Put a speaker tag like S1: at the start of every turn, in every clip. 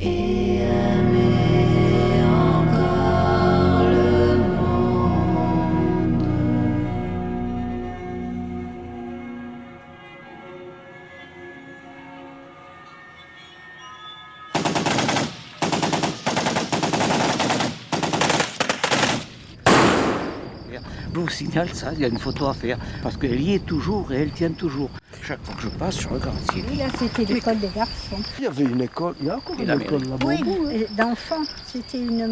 S1: et aimer encore le monde.
S2: Je vous signale ça, il y a une photo à faire, parce qu'elle y est toujours et elle tient toujours. Chaque fois que je passe, je regarde si
S3: Oui, là, c'était l'école des garçons.
S4: Il y avait une école, il y a encore
S2: Et
S4: une
S2: la
S4: école
S2: mairie.
S4: là-bas.
S3: Oui, d'enfants. C'était une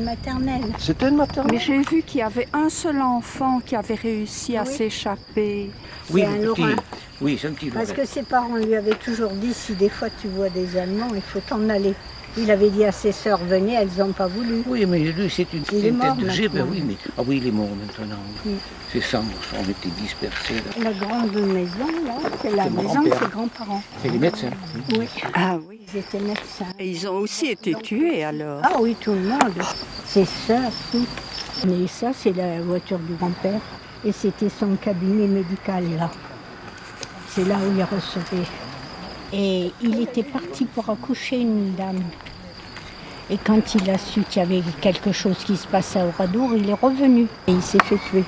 S3: maternelle.
S4: C'était une maternelle.
S5: Mais j'ai vu qu'il y avait un seul enfant qui avait réussi à
S3: Oui.
S5: s'échapper.
S2: Oui,
S3: C'est un
S2: le petit.
S3: Lorrain.
S2: Oui, c'est un petit
S3: Parce
S2: Lorrain.
S3: que ses parents lui avaient toujours dit, si des fois tu vois des Allemands, il faut t'en aller. Il avait dit à ses sœurs, venez, elles n'ont pas voulu.
S2: Oui, mais lui, c'est une
S3: Il est mort
S2: tête de G. Ben
S3: maintenant.
S2: oui, mais... Ah oui, il est mort maintenant.
S3: Oui.
S2: Ses cendres ont été dispersées. Là.
S3: La grande maison, là, c'est la
S2: C'est mon
S3: maison de
S2: grand-père.
S3: ses grands-parents.
S2: C'est les médecins.
S3: Oui,
S5: Ah oui.
S3: ils étaient médecins.
S5: Et ils ont aussi été tués alors.
S3: Ah oui, tout le monde. Ses sœurs, tout. Mais ça, c'est la voiture du grand-père. Et c'était son cabinet médical, là. C'est là où il recevait. Et il était parti pour accoucher une dame. Et quand il a su qu'il y avait quelque chose qui se passait à Oradour, il est revenu. Et il s'est fait tuer.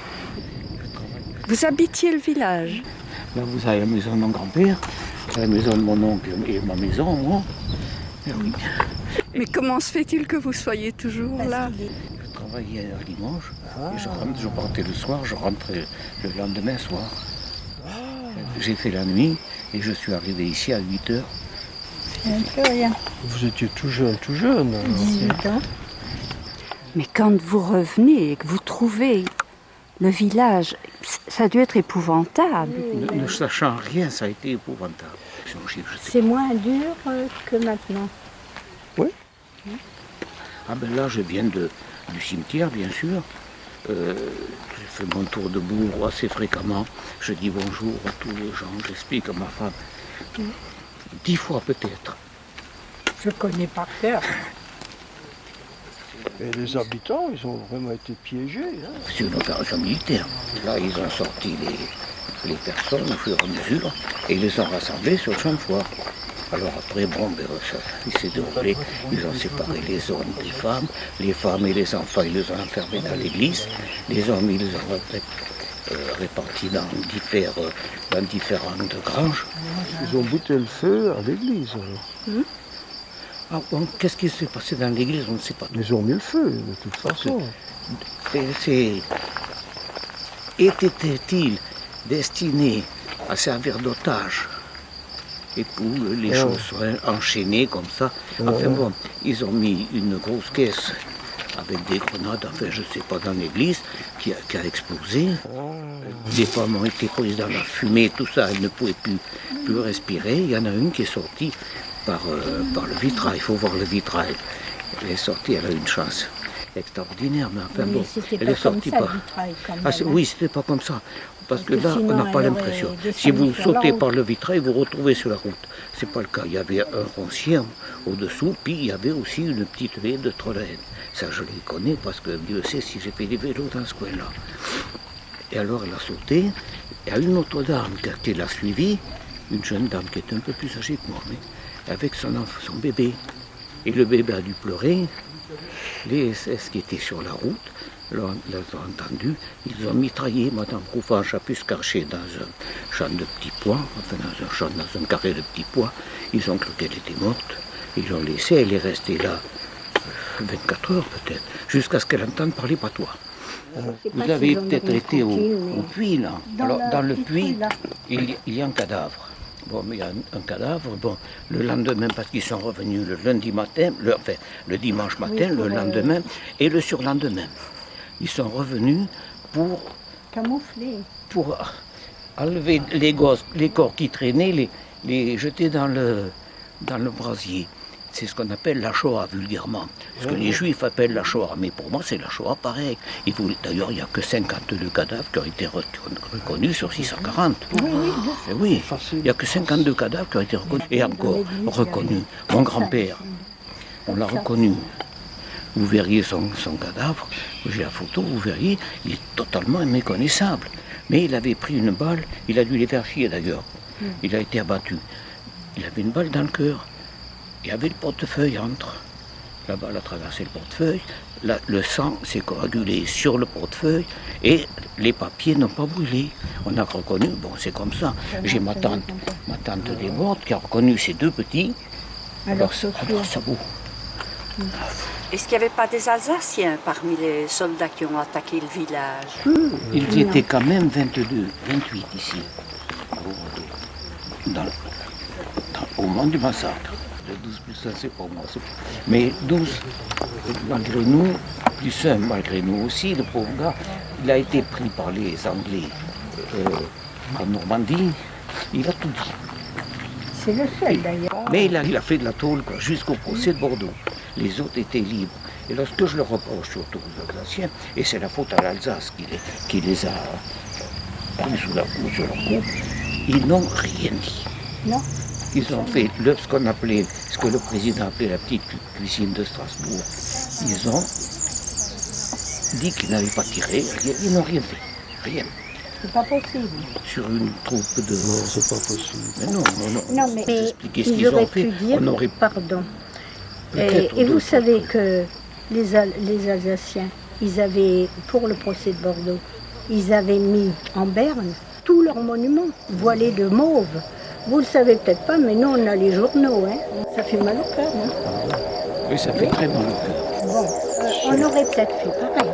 S5: Vous habitiez le village?
S2: Là, vous avez la maison de mon grand-père, la maison de mon oncle et ma maison, moi. Et oui.
S5: Mais comment se fait-il que vous soyez toujours là?
S2: Je travaillais un dimanche, et je partais le soir, je rentrais le lendemain soir. J'ai fait la nuit, et je suis arrivé ici à 8 heures.
S3: Plus rien.
S4: Vous étiez tout jeune.
S3: 18 ans.
S5: Mais quand vous revenez et que vous trouvez le village, ça a dû être épouvantable.
S2: Ne sachant rien, ça a été épouvantable.
S3: C'est moins dur que maintenant.
S2: Ah ben là, je viens du cimetière, bien sûr. J'ai fait mon tour de bourg assez fréquemment. Je dis bonjour à tous les gens, j'explique à ma femme. 10 fois peut-être.
S3: Je connais par cœur.
S4: Et les habitants, ils ont vraiment été piégés. Hein.
S2: C'est une opération militaire. Là, ils ont sorti les personnes au fur et à mesure et ils les ont rassemblées sur le champ de foire. Alors après, bon, ben, ça, il s'est déroulé, ils ont séparé les hommes des femmes, les femmes et les enfants, ils les ont enfermés dans l'église, les hommes, ils les ont répartis dans différentes granges.
S4: Ils ont bouté le feu à l'église. Alors.
S2: Ah, bon, qu'est-ce qui s'est passé dans l'église, on ne sait pas.
S4: Ils ont mis le feu, de toute façon.
S2: Était-il destiné à servir d'otage et pour les choses soient enchaînées comme ça. Enfin bon, ils ont mis une grosse caisse avec des grenades, enfin je ne sais pas, dans l'église, qui a explosé. Des femmes ont été prises dans la fumée, tout ça, elles ne pouvaient plus respirer. Il y en a une qui est sortie par le vitrail, il faut voir le vitrail. Elle est sortie, elle a eu une chance extraordinaire, mais enfin
S3: Oui,
S2: bon,
S3: c'était
S2: elle
S3: pas
S2: est sortie
S3: comme ça,
S2: par...
S3: le vitrail, quand même,
S2: Ah,
S3: hein.
S2: oui, c'était pas comme ça. Parce que là, on
S3: sinon,
S2: n'a pas
S3: elle
S2: l'impression.
S3: aurait
S2: Si vous
S3: descendu sur la
S2: sautez
S3: route.
S2: par le vitrail, vous retrouvez sur la route. C'est pas le cas. Il y avait un roncier au-dessous, puis il y avait aussi une petite haie de Trollhättan. Ça, je les connais parce que Dieu sait si j'ai fait des vélos dans ce coin-là. Et alors, elle a sauté. Il y a une autre dame qui l'a suivie, une jeune dame qui est un peu plus âgée que moi, mais avec son bébé. Et le bébé a dû pleurer. Les SS qui étaient sur la route l'ont entendu, ils ont mitraillé Madame Rouffage a pu se cacher dans un champ de petits pois, enfin dans un carré de petits pois. Ils ont cru qu'elle était morte, ils l'ont laissée, elle est restée là 24 heures peut-être, jusqu'à ce qu'elle entende parler patois. Vous avez peut-être été au puits là. Alors dans le puits,
S3: là.
S2: il y a un cadavre. Bon, mais il y a un cadavre. Bon, le lendemain, parce qu'ils sont revenus le lundi matin, le dimanche matin,
S3: Oui,
S2: le lendemain et le surlendemain. Ils sont revenus pour enlever les corps qui traînaient, les jeter dans le brasier. C'est ce qu'on appelle la Shoah, vulgairement. Ce que les Juifs appellent la Shoah. Mais pour moi, c'est la Shoah pareil. D'ailleurs, il n'y a que 52 cadavres qui ont été reconnus sur 640. Oui, il n'y a que 52 cadavres qui ont été reconnus. Et encore, reconnus. Mon grand-père, on l'a reconnu. Vous verriez son cadavre, j'ai la photo, vous verriez, il est totalement méconnaissable. Mais il avait pris une balle, il a dû les faire chier d'ailleurs. Il a été abattu. Il avait une balle dans le cœur. Il y avait le portefeuille entre. Là-bas, elle a traversé le portefeuille. Le sang s'est coagulé sur le portefeuille et les papiers n'ont pas brûlé. On a reconnu, bon, c'est comme ça. J'ai ma tante des mortes qui a reconnu ces deux petits. Alors ça vaut.
S5: Est-ce qu'il n'y avait pas des Alsaciens parmi les soldats qui ont attaqué le village?
S2: Ils étaient quand même 22, 28 ici, au moment du massacre. Le 12 plus 1, c'est pour moi. Mais 12, malgré nous, plus 1, malgré nous aussi, le pauvre gars, il a été pris par les Anglais en Normandie. Il a tout dit.
S3: C'est le seul d'ailleurs.
S2: Mais il a fait de la tôle jusqu'au procès de Bordeaux. Les autres étaient libres. Et lorsque je le reproche surtout aux Alsaciens, et c'est la faute à l'Alsace qui les a pris sous leur coupe, ils n'ont rien dit.
S3: Non.
S2: Ils ont fait ce que le président appelait la petite cuisine de Strasbourg. Ils ont dit qu'ils n'avaient pas tiré, ils n'ont rien fait. Rien.
S3: C'est pas possible.
S2: Sur une troupe de...
S4: Non, c'est pas possible.
S2: Mais non.
S3: Non, mais
S2: Expliquer ce
S3: ils
S2: qu'ils
S3: auraient
S2: ont fait,
S3: pu dire
S2: on aurait
S3: pardon.
S2: peut-être
S3: Et vous
S2: d'autres
S3: savez
S2: trucs.
S3: que les Alsaciens, ils avaient, pour le procès de Bordeaux, ils avaient mis en berne tous leurs monuments, voilés de mauve. Vous le savez peut-être pas, mais nous on a les journaux, hein. Ça fait mal au cœur, hein.
S2: Oui, ça fait très mal au cœur.
S3: Bon, on aurait peut-être fait pareil.